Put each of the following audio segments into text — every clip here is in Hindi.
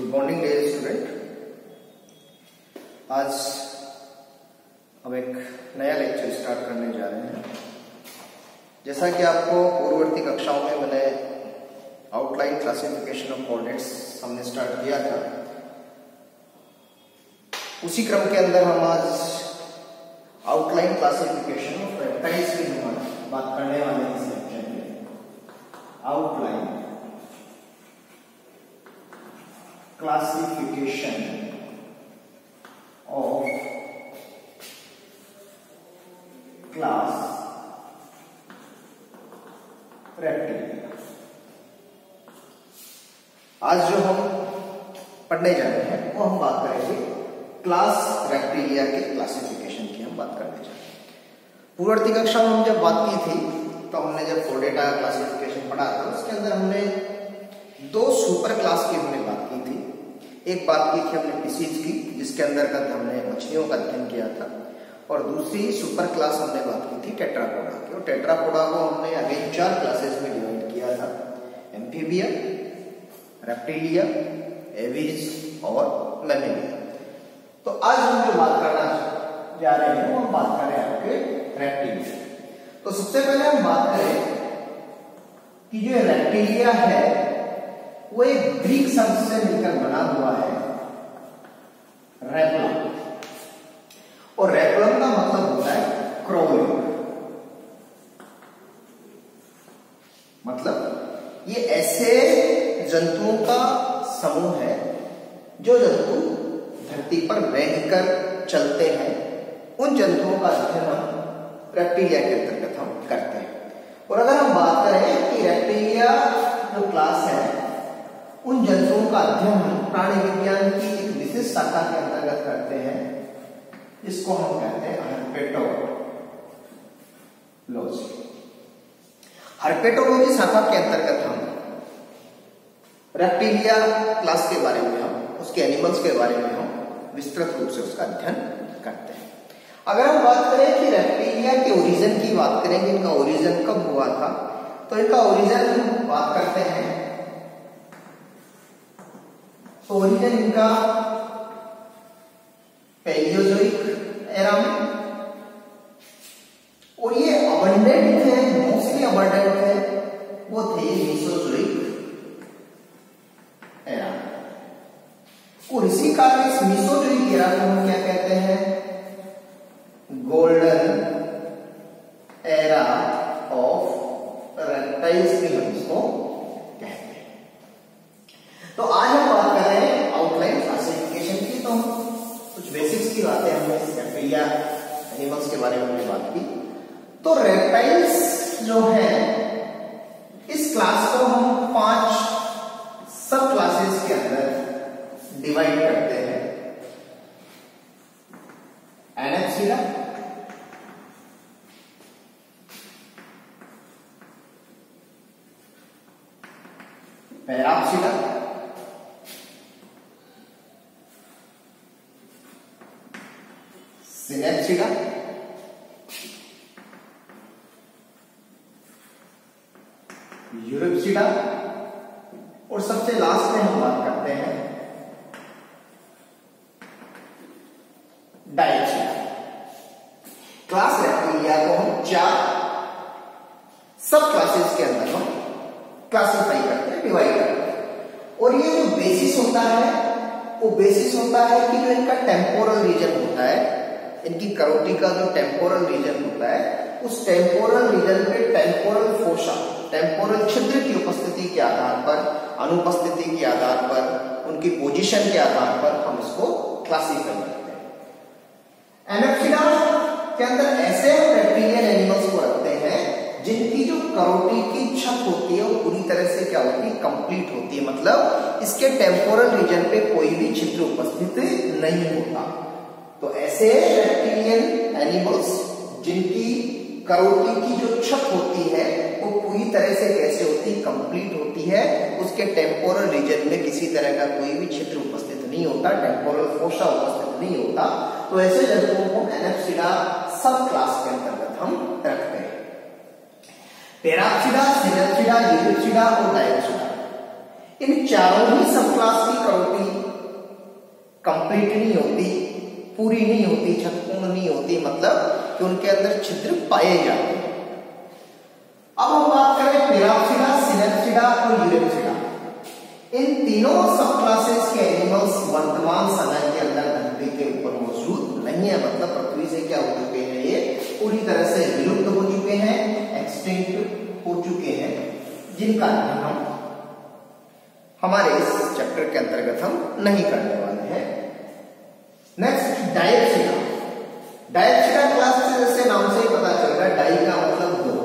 Morning dear student. आज हम एक नया लेक्चर स्टार्ट करने जा रहे हैं। जैसा कि आपको पूर्ववर्ती कक्षाओं में मैंने आउटलाइन क्लासिफिकेशन ऑफ कोऑर्डिनेट्स हमने स्टार्ट किया था, उसी क्रम के अंदर हम आज आउटलाइन क्लासिफिकेशन ऑफ रेप्टाइल्स की बात करने वाले हैं इस लेक्चर में। Outline classification of class reptilia. आज जो हम पढ़ने जा रहे हैं वो हम बात करेंगे क्लास रेप्टिलिया के क्लासिफिकेशन की हम बात करने जा रहे हैं। पूर्ववर्ती कक्षा में हम जब बात की थी तो हमने जब फोर्डेटा क्लासिफिकेशन पढ़ा था, उसके अंदर हमने दो सुपर क्लास की हमने बात की थी। एक बात की थी हमने पीसीज की, जिसके अंतर्गत हमने मछलियों का अध्ययन किया था, और दूसरी सुपर क्लास हमने बात की थी टेट्रापोडा की। और टेट्रापोडा को हमने अगेन 4 क्लासेस में डिवाइड किया था, एम्फीबिया, रेप्टिलिया, एविज और मैमेलिया। तो आज हम जो बात करना जा रहे हैं वो हम बात कर रहे हैं आपके रेप्टिलिया। तो सबसे पहले हम बात करें कि जो रेप्टिलिया है वो एक ग्रीक शब्द से मिलकर बना हुआ है, रेप्लम। और रेप्लम का मतलब होता है क्राउलिंग। मतलब ये ऐसे जंतुओं का समूह है जो जंतु धरती पर रहकर चलते हैं। उन जंतुओं का अध्ययन हम रेप्टिलिया के अंतर्गत हम करते हैं। और अगर हम बात करें कि रेप्टिलिया जो क्लास है, उन जंतुओं का अध्ययन हम प्राणी विज्ञान की एक विशेष शाखा के अंतर्गत करते हैं, जिसको हम कहते हैं हर्पेटोलॉजी। हर्पेटोलॉजी शाखा के अंतर्गत हम रेप्टिलिया क्लास के बारे में, हम उसके एनिमल्स के बारे में हम विस्तृत रूप से उसका अध्ययन करते हैं। अगर हम बात करें कि रेप्टिलिया के ओरिजिन की बात करेंगे, इनका ओरिजिन कब हुआ था, तो इनका ओरिजिन हम बात करते हैं तो ओरिजिन इनका पैलियोजोइक एरा में, और ये अबंडेंट है, मोस्टली अबंडेंट है वो थे मीसोजोइक एरा। और इसी कारण इस मीसोजोइक एरा को हम क्या कहते हैं, गोल्डन एरा ऑफ रेप्टाइल्स भी हम इसको कहते हैं। तो आज हम बात कर रहे हैं आउटलाइन क्लासिफिकेशन की। तो हम कुछ बेसिक्स की बातें हमने रेप्टिलिया एनिमल्स के बारे में हमने बात की। तो रेप्टाइल्स जो है, इस क्लास को हम 5 सब क्लासेस के अंदर डिवाइड करते हैं। एनेप्सिडा, पैराप्सिडा, सिनेप्सिडा, यूरिप्सिडा, और सबसे लास्ट में हम बात करते हैं डायप्सिडा। क्लास रेप्टिलिया को हम 4 सब क्लासेस के अंदर हम क्लासिफाई करते हैं, डिवाइड करते हैं। और ये जो बेसिस होता है वो बेसिस होता है कि जो इनका टेम्पोरल रीजन होता है, इनकी करोटी का जो टेम्पोरल रीजन होता है, उस टेम्पोरल रीजन पे टेम्पोरल फोसा, टेम्पोरल छिद्र की उपस्थिति के आधार पर, अनुपस्थिति के आधार पर, उनकी पोजीशन के आधार पर हम इसको क्लासिफाई करते हैं। एनेप्सिडा के अंदर ऐसे रेप्टिलियन एनिमल्स को रखते हैं जिनकी जो करोटी की छत होती है वो पूरी तरह से क्या होती है, कंप्लीट होती है। मतलब इसके टेम्पोरल रीजन पे कोई भी छिद्र उपस्थित नहीं होता। तो ऐसे रेप्टिलियन एनिमल्स जिनकी करोटी की जो छत होती है वो पूरी तरह से कैसे होती है, कंप्लीट होती है, उसके टेम्पोरल रीजन में किसी तरह का कोई भी छिद्र उपस्थित नहीं होता, टेम्पोरल फोसा उपस्थित नहीं होता। तो ऐसे जंतुओं को एनेप्सिडा सब क्लास के अंतर्गत हम रखते हैं। पैराप्सिडा, सिनेप्सिडा, यूरिप्सिडा और डायप्सिडा, इन चारों ही सब क्लास की करोटी कंप्लीट नहीं होती, पूरी नहीं होती, छतपूर्ण नहीं होती, मतलब कि उनके अंदर छिद्र पाए जाते हैं। अब हम बात करें पिराप्सिडा, सिनेप्सिडा और यूरेप्सिडा। इन तीनों सब क्लासेस के एनिमल्स वर्तमान समय के अंदर धरती के ऊपर मौजूद नहीं है, मतलब पृथ्वी से क्या हो चुके हैं, ये पूरी तरह से विलुप्त हो चुके हैं, एक्सटिंक्ट हो चुके हैं, जिनका हम हमारे इस चैप्टर के अंतर्गत हम नहीं करने वाले हैं। नेक्स्ट डायप्सिडा। डायप्सिडा क्लास से जैसे नाम से ही पता चल रहा है, डाई का मतलब दो,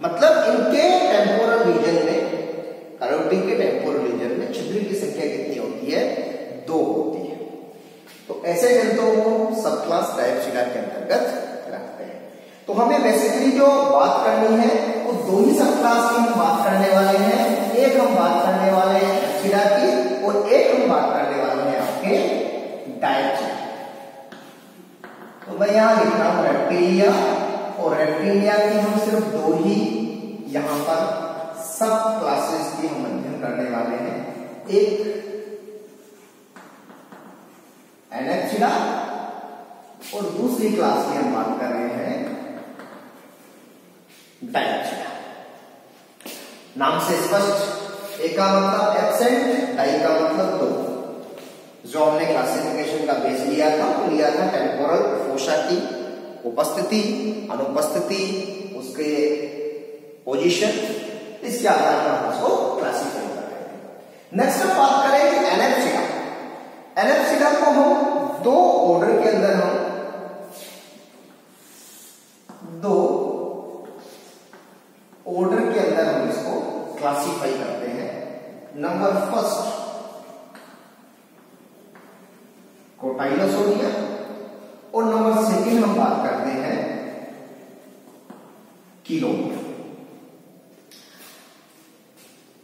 मतलब इनके टेम्पोरल रीजन में, करोटी के टेम्पोरल रीजन में छिद्र की संख्या कितनी होती है, 2 होती है। तो ऐसे जंतुओं को सब क्लास डायप्सिडा के अंतर्गत रखते हैं। तो हमें बेसिकली जो बात करनी है वो 2 ही सब क्लास की हम बात करने वाले हैं। एक हम बात करने वाले हैं डायप्सिडा की और एक हम बात करने वाले हैं आपके डायप्सिडा। तो मैं यहां लिख रहा हूं रेप्टिलिया, और रेप्टिलिया की हम सिर्फ 2 ही यहां पर सब क्लासेस की हम अध्ययन करने वाले हैं। एक एनेप्सिडा और दूसरी क्लास की हम बात कर रहे हैं डायप्सिडा। नाम से स्पष्ट, एक का मतलब एब्सेंट, डाई का मतलब 2। जो हमने क्लासिफिकेशन का बेस लिया था वो लिया था टेम्पोरल फोशा की उपस्थिति, अनुपस्थिति, उसके पोजीशन, इसके आधार पर हम उसको क्लासिफाई कर रहे हैं। नेक्स्ट हम बात करेंगे एनेप्सिडा। एनेप्सिडा को हम 2 ऑर्डर के अंदर हम 2 ऑर्डर के अंदर हम इसको क्लासिफाई करते हैं। नंबर फर्स्ट कोटाइलोसोरिया, और नंबर सेकंड हम बात करते हैं कीलोनिया।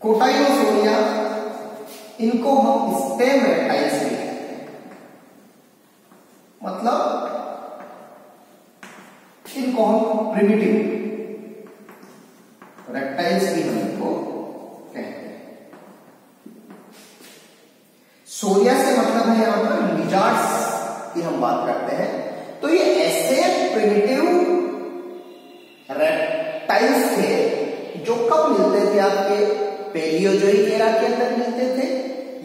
कोटाइलोसोरिया, इनको हम स्टेम रेप्टाइल्स भी कहते हैं, मतलब इनको हम प्रिमिटिव रेप्टाइल्स भी हम इनको कहते हैं। सोरिया से मतलब है यहां पर लिजार्ड्स की हम बात करते हैं। तो ये ऐसे प्रिमिटिव रेप्टाइल्स थे जो कब मिलते थे, आपके पेलियोजोइक एरा के अंदर मिलते थे,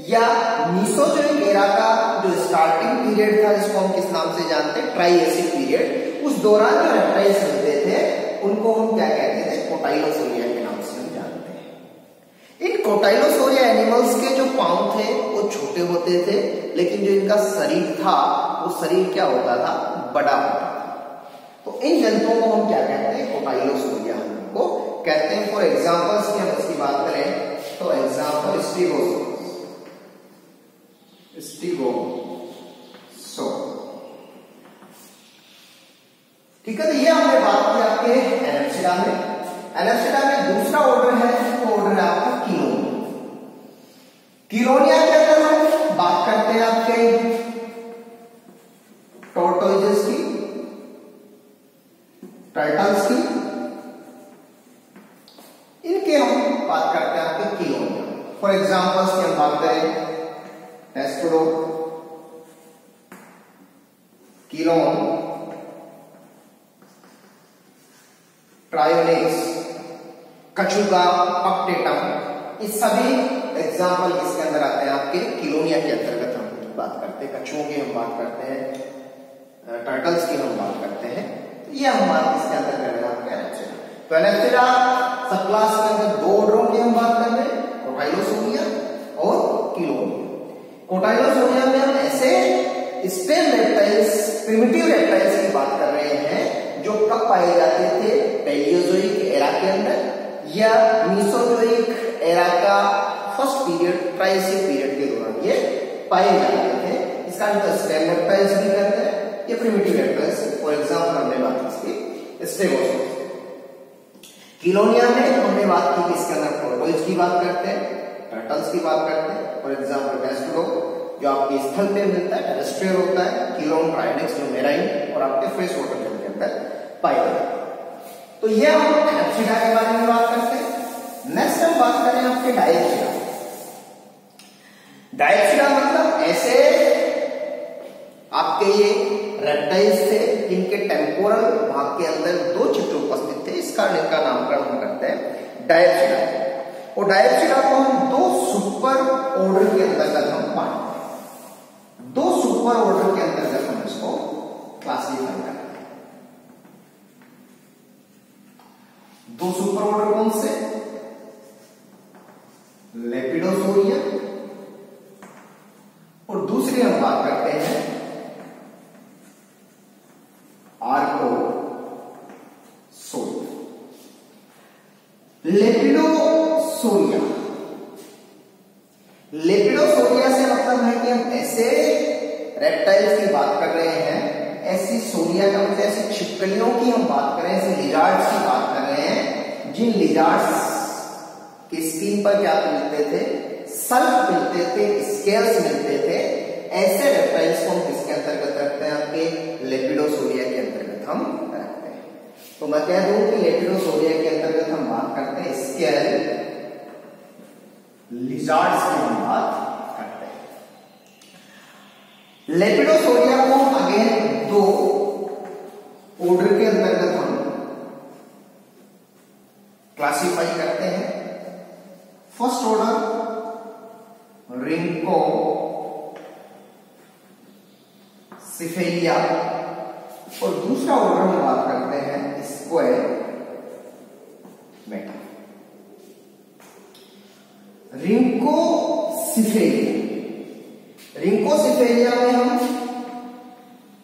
या मीसोजोइक एरा का जो स्टार्टिंग पीरियड था, जिसको हम किस नाम से जानते हैं, ट्राइएसिक पीरियड, उस दौरान जो रेप्टाइल्स मिलते थे उनको हम क्या कहते थे, कोटाइलोसोरिया के नाम से हम जानते हैं। इन कोटाइलोसोरिया एनिमल्स के जो पांव थे वो छोटे होते थे, लेकिन जो इनका शरीर था वो शरीर क्या होता था, बड़ा होता था। तो इन जंतुओं को हम क्या कहते हैं, कोटाइलोसोरिया को कहते हैं। फॉर एग्जांपल्स की हम इसकी बात करें तो एग्जांपल स्टीगोसो, ठीक है। तो ये हमने बात की आपके एनेप्सिडा में। एनेप्सिडा में दूसरा ऑर्डर है, वो ऑर्डर है आपका कीलोनिया। कीलोनिया के अंदर हम बात करते हैं आपके टोर्टोइजेस की, टर्टल्स की, इनके हम बात करते हैं आपके कीलोनिया। फॉर एग्जांपल्स की हम बात करें टेस्टोडो, कीलोन, ट्रायोनिक्स, कछुगा, पक्टेटम, इस सभी एग्जाम्पल इसके अंदर आते हैं आपके कीलोनिया के अंतर्गत हम बात करते हैं। कछुओं की हम बात करते हैं, टर्टल्स की हम बात करते हैं। तो ये हम बात इसके अंदर कर रहे हैं आपके एनेप्सिडा। तो एनेप्सिडा सब क्लास के अंदर 2 ऑर्डरों की हम बात कर रहे हैं, कोटाइलोसोरिया और कीलोनिया। कोटाइलोसोरिया में हम ऐसे स्टेम रेप्टाइल्स, प्रिमिटिव रेप्टाइल्स की बात कर रहे हैं जो कब पाए जाते थे, पेलियोजोइक एरा के अंदर या मीसोजोइक एरा का फर्स्ट पीरियड, ट्राइएसिक पीरियड के दौरान ये पाए जाते थे। इसका मतलब स्टेम रेप्टाइल्स भी कहते हैं, ये प्रिमिटिव रेप्टाइल्स। फॉर एग्जांपल हमने बात की स्टेगोसोरस। कीलोनिया में हमने बात की इसके अंदर टोर्टोइज की बात करते हैं, टर्टल्स की बात करते हैं। फॉर एग्जांपल टेस्टोडो जो आपके स्थल पे मिलता है, टेरेस्ट्रियल होता है, कीलोन, ट्रायोनिक्स जो मेराइन और आपके फ्रेश वाटर के अंदर पाए जाते हैं। तो ये हम एनेप्सिडा के बारे में बात करते हैं। नेक्स्ट हम बात करें आपके डायप्सिडा। डायप्सिडा मतलब ऐसे आपके ये रेप्टाइल्स थे जिनके टेम्पोरल भाग के अंदर दो चित्र उपस्थित थे, इस कारण इनका नामकरण हम करते हैं डायप्सिडा। और डायप्सिडा को हम दो सुपर ऑर्डर के अंतर्गत हम बांटते हैं, दो सुपर ऑर्डर के अंतर्गत हम इसको क्लासिफाई करते हैं। दो सुपर ऑर्डर कौन से? लेपिडोसोरिया, और दूसरी हम बात करते हैं आर्कोसोरिया। लेपिडोसोरिया, लेपिडोसोरिया से मतलब है कि हम ऐसे रेप्टाइल्स की बात कर रहे हैं, ऐसी सोरिया का मतलब ऐसी छिपकलियों की हम बात कर रहे हैं, ऐसे लिजार्ड्स की बात कर रहे हैं जिन लिजार्ड्स की स्किन पर क्या मिलते थे? सल्फ मिलते थे, स्केल्स मिलते थे। ऐसे रेप्टाइल्स को हम किसके अंतर्गत रखते हैं? आपके लेपिडोसोरिया के अंतर्गत हम रखते हैं। तो मैं कह दूं कि लेपिडोसोरिया के अंतर्गत हम बात करते हैं स्केल लिजार्ड्स की हम बात करते हैं। लेपिडोसोरिया को अगेन दो ऑर्डर के अंतर्गत हम क्लासिफाई करते हैं। फर्स्ट ऑर्डर रिंको सिफेलिया, और दूसरा ऑर्डर हम बात करते हैं स्क्वायर मेटा। रिंको सिफेलिया, रिंको सिफेलिया में हम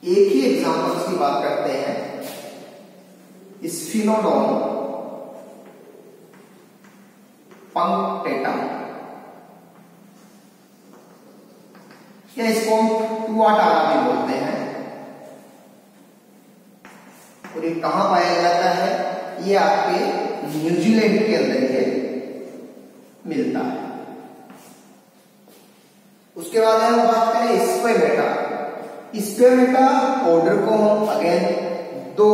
एक ही एग्जांपल्स की बात करते हैं, स्फिनोडोन पंक्टेटा, या इसको हम टुआटारा भी बोलते हैं। और ये कहां पाया जाता है? ये आपके न्यूजीलैंड के अंदर ये मिलता है। उसके बाद हम बात करें स्क्वेमेटा। स्क्वेमेटा ऑर्डर को हम अगेन दो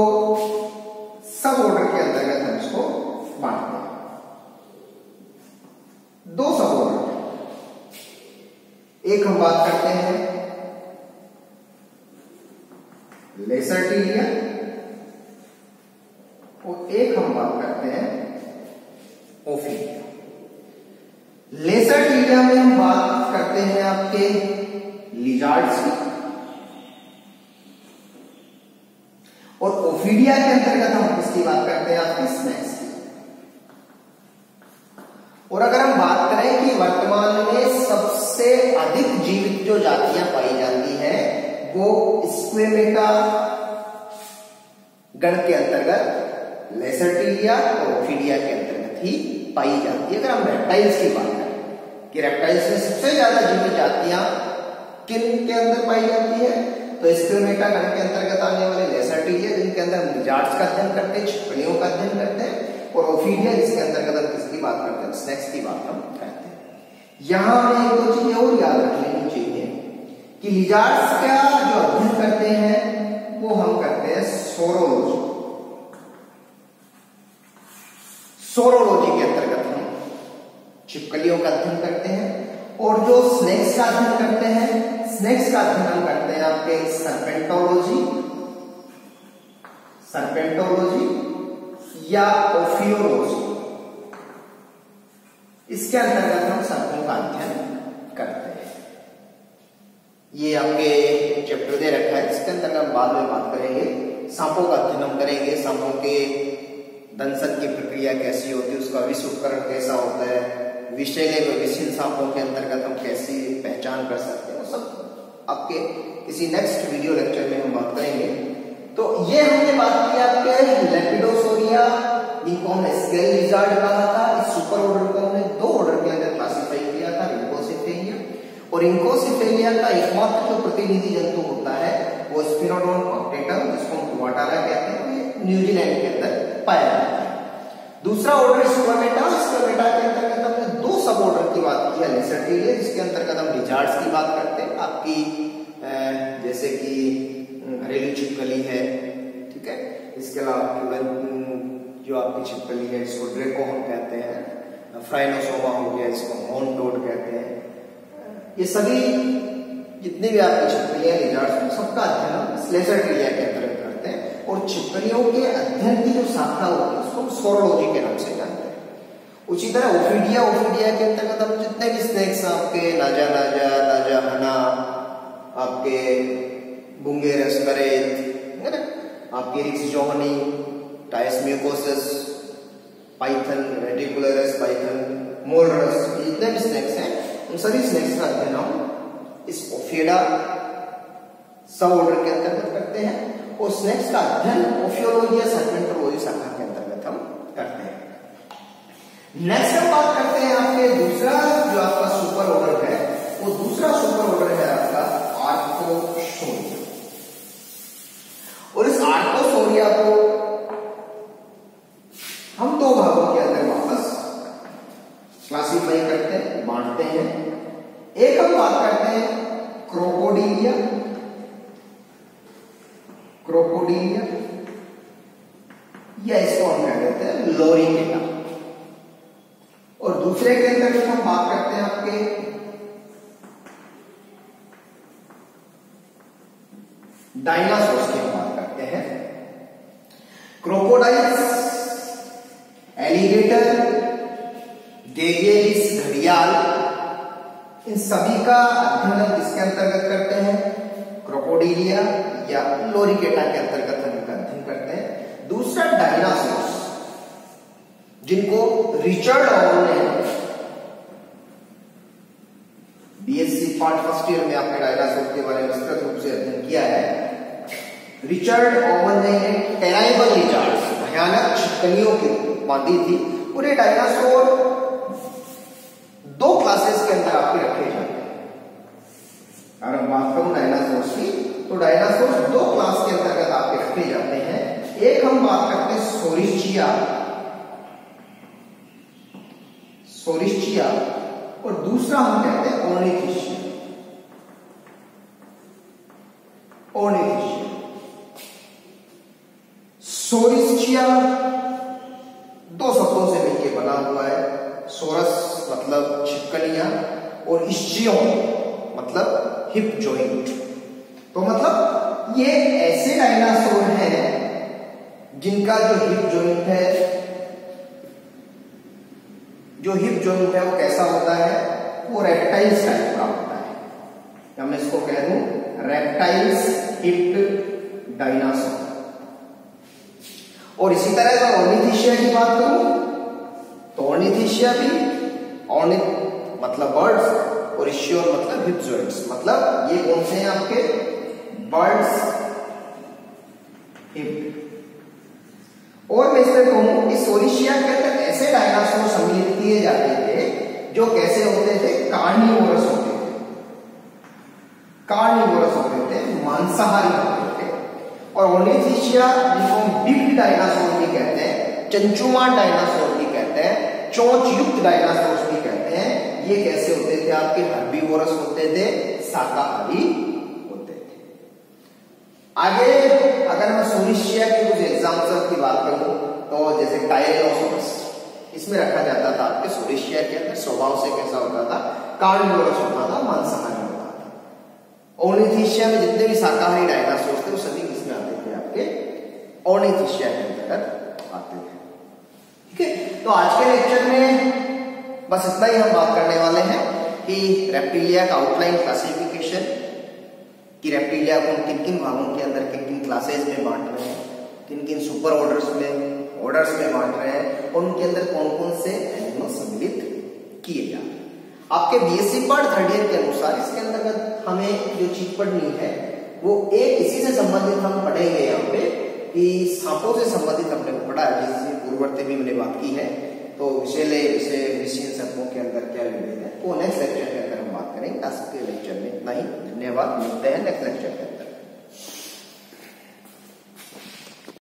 सब ऑर्डर के अंतर्गत हम इसको बांटते हैं, दो सब ऑर्डर। एक हम बात करते हैं लेसर्टिलिया, और एक हम बात करते हैं ओफिलिया। लेसर्टिलिया में हम बात करते हैं आपके लिजार्ड्स की, और ओफिलिया के अंतर्गत हम किसकी बात करते हैं? आपके स्नेक्स की। और अगर हम बात करें कि वर्तमान में सबसे अधिक जीवित जो जातियां पाई जाती है वो स्क्वेमेटा गण के अंतर्गत लेसर्टिलिया और ओफिलिया के अंतर्गत ही पाई जाती है। अगर हम रेप्टाइल्स की बात करें कि रेप्टाइल्स में सबसे ज्यादा जीवित जातियां किन के अंदर पाई जाती है, तो स्क्वेमेटा गण के अंतर्गत आने वाले लेसर्टिलिया जिनके अंदर हम लिजार्ड्स का अध्ययन करते हैं, छिपकलियों का अध्ययन करते हैं, और ओफिलिया जिसके अंतर्गत हम किसकी बात करते हैं? स्नेक्स की बात हम करते हैं। यहां हमें एक दो चीजें और याद रख लेनी चाहिए कि लिजार्ड्स का जो अध्ययन करते हैं वो हम करते हैं सोरोलॉजी। सोरोलॉजी के अंतर्गत हम छिपकलियों का अध्ययन करते हैं, और जो स्नेक्स का अध्ययन करते हैं, स्नेक्स का अध्ययन हम करते हैं आपके सर्पेंटोलॉजी, सर्पेंटोलॉजी या ओफियोलॉजी। इसके अंतर्गत हम सर्पों का अध्ययन करते हैं। ये आपके चैप्टर दे रखा है, इसके अंतर्गत हम बाद में बात करेंगे। सांपों का अध्ययन हम करेंगे, सांपों के दंशन की प्रक्रिया कैसी होती है, उसका विष उपकरण कैसा होता है, विषैले व विषील सांपों के अंतर्गत हम कैसी पहचान कर सकते हैं, वो सब आपके किसी नेक्स्ट वीडियो लेक्चर में हम बात करेंगे। तो ये हमने बात की आपके लेपिडोसोरिया, जिनको हमने स्केल लिजार्ड कहा था। इस सुपर ऑर्डर को हमने दो ऑर्डर के अंदर क्लासिफाई किया था, रिंकोसिफेलिया, और रिंकोसिफेलिया का एकमात्र जो प्रतिनिधि जंतु होता है वो स्फिनोडोन पंक्टेटम, जिसको हम टुआटारा कहते हैं, ये न्यूजीलैंड के अंदर पाया जाता है। दूसरा ऑर्डर स्क्वेमेटा, स्क्वेमेटा के अंतर्गत हमने दो सब ऑर्डर की बात की है, लेसर्टिलिया जिसके अंतर्गत हम लिजार्ड्स की बात करते हैं, आपकी जैसे कि घरेलू छिपकली है, ठीक है। इसके अलावा जो आपकी छिपकली है इसको ड्रेको हम कहते हैं, फ्राइनोसोमा हो गया इसको हॉर्न टोड कहते हैं, ये सभी जितने भी आपकी छिपकलियां लिजार्ड्स सबका अध्ययन हम स्लेशर्टिलिया के अंतर्गत करते हैं। और छिपकलियों के अध्ययन की जो शाखा होती है उसको हम स्वरोलॉजी के नाम से जानते हैं। उसी तरह ओफिडिया के अंतर्गत हम जितने भी स्नेक्स आपके नाजा हना, आपके बुंगेरस करेत है ना, आपके रिक्स जोहनी, टाइस म्यूकोसिस, पाइथन, रेटिकुलरस पाइथन, मोलरस, जितने भी स्नेक्स हैं उन सभी स्नेक्स का अध्ययन हम इस ओफिडा सब ऑर्डर के अंतर्गत करते हैं। और स्नेक्स का अध्ययन ओफियोलॉजी या सर्पेंटोलॉजी शाखा के अंतर्गत हम करते हैं। नेक्स्ट हम बात करते हैं आपके दूसरा जो आपका सुपर ऑर्डर है, वो दूसरा सुपर ऑर्डर है आपका आर्थ्रोसोरिया। और इस आर्थ्रोसोरिया को हम दो भागों के अंदर वापस क्लासिफाई करते हैं, बांटते हैं। एक हम बात करते हैं क्रोकोडिलिया या इसको हम कह देते हैं लोरिकेटा। और दूसरे के अंदर हम बात करते हैं आपके डायनासोर्स की बात करते हैं। क्रोकोडाइल्स, एलिगेटर, गेगेलिस घड़ियाल, इन सभी का अध्ययन किसके अंतर्गत करते हैं? क्रोकोडिलिया या लोरिकेटा के अंतर्गत हम इनका अध्ययन करते हैं। दूसरा डायनासोर्स, जिनको रिचर्ड ऑवन ने बीएससी पार्ट फर्स्ट ईयर में आपके डायनासोर के बारे में विस्तृत रूप से अध्ययन किया है। रिचर्ड ऑवन ने टेराइबल लिजार्ड्स, भयानक छिपकलियों की बांधी थी। और ये डायनासोर दो क्लासेस के अंदर आपके रखे जाते हैं। अगर हम बात करूं डायनासोर्स की, तो डायनासोर दो क्लास के अंतर्गत आपके रखे जाते हैं। एक हम बात करते हैं सोरिस्चिया और दूसरा हम कहते हैं ऑर्निथिशिया। सोरिस्चिया दो शब्दों से मिलकर बना हुआ है। सोरस मतलब छिपकलियां और इस्चियोन मतलब हिप जॉइंट। तो मतलब ये ऐसे डायनासोर हैं जिनका जो हिप जॉइंट है वो कैसा होता है? वो रेप्टाइल्स टाइप का होता है। मैं इसको कह दूं रेप्टाइल्स हिप्ड डायनासोर। और इसी तरह अगर ऑर्निथिशिया की बात करूं तो ऑर्निथिशिया भी मतलब बर्ड्स और इश्योर मतलब हिप जॉइंट्स। मतलब ये कौन से हैं आपके? Birds hip. और मैं इसमें कहूं इस सोरिशिया के अंदर ऐसे डायनासोर सम्मिलित किए जाते थे जो कैसे होते थे? कार्निवोरस होते थे, मांसाहारी होते थे। और ऑर्निथिशिया जिनको हम बिग डायनासोर भी कहते हैं, चंचुमान डायनासोर भी कहते हैं, चोंच युक्त डायनासोर भी कहते हैं, ये कैसे होते थे? आपके हर्बीवोरस होते थे, शाकाहारी होते थे। आगे अगर मैं सोरिशिया के कुछ एग्जाम्पल की बात करूं तो जैसे टायरोसोरस, इसमें रखा जाता था आपके सोरिशिया के अंदर स्वभाव से कैसा होता था? कार्निवोरस होता था, मांसाहारी होता था। ऑर्निथिशिया में जितने भी शाकाहारी डायनासोर थे वो सभी किसमें आते थे? आपके ऑर्निथिशिया के अंतर्गत आते थे। ठीक है, तो आज के लेक्चर में बस इतना ही हम बात करने वाले हैं कि रेप्टिलिया का आउटलाइन क्लासिफिकेशन, कि रेप्टिलिया को किन किन भागों के अंदर किन किन क्लासेस में बांट रहे हैं, किन किन सुपर ऑर्डर्स में बांट रहे हैं और उनके अंदर कौन कौन से एनिमल सम्मिलित किए जाते हैं। आपके बीएससी पार्ट थर्ड ईयर के अनुसार इसके अंतर्गत हमें जो चीज पढ़नी है वो एक इसी से संबंधित हम पढ़ेंगे यहाँ पे कि सांपों से संबंधित हमने पढ़ा है, जिससे पूर्ववर्ती भी मैंने बात की है। तो विषय सर्पों के अंदर क्या विभेद है वो नेक्स्ट लेक्चर के अंदर हम बात करेंगे। आज के लेक्चर में इतना ही। धन्यवाद, मिलते हैं नेक्स्ट लेक्चर में।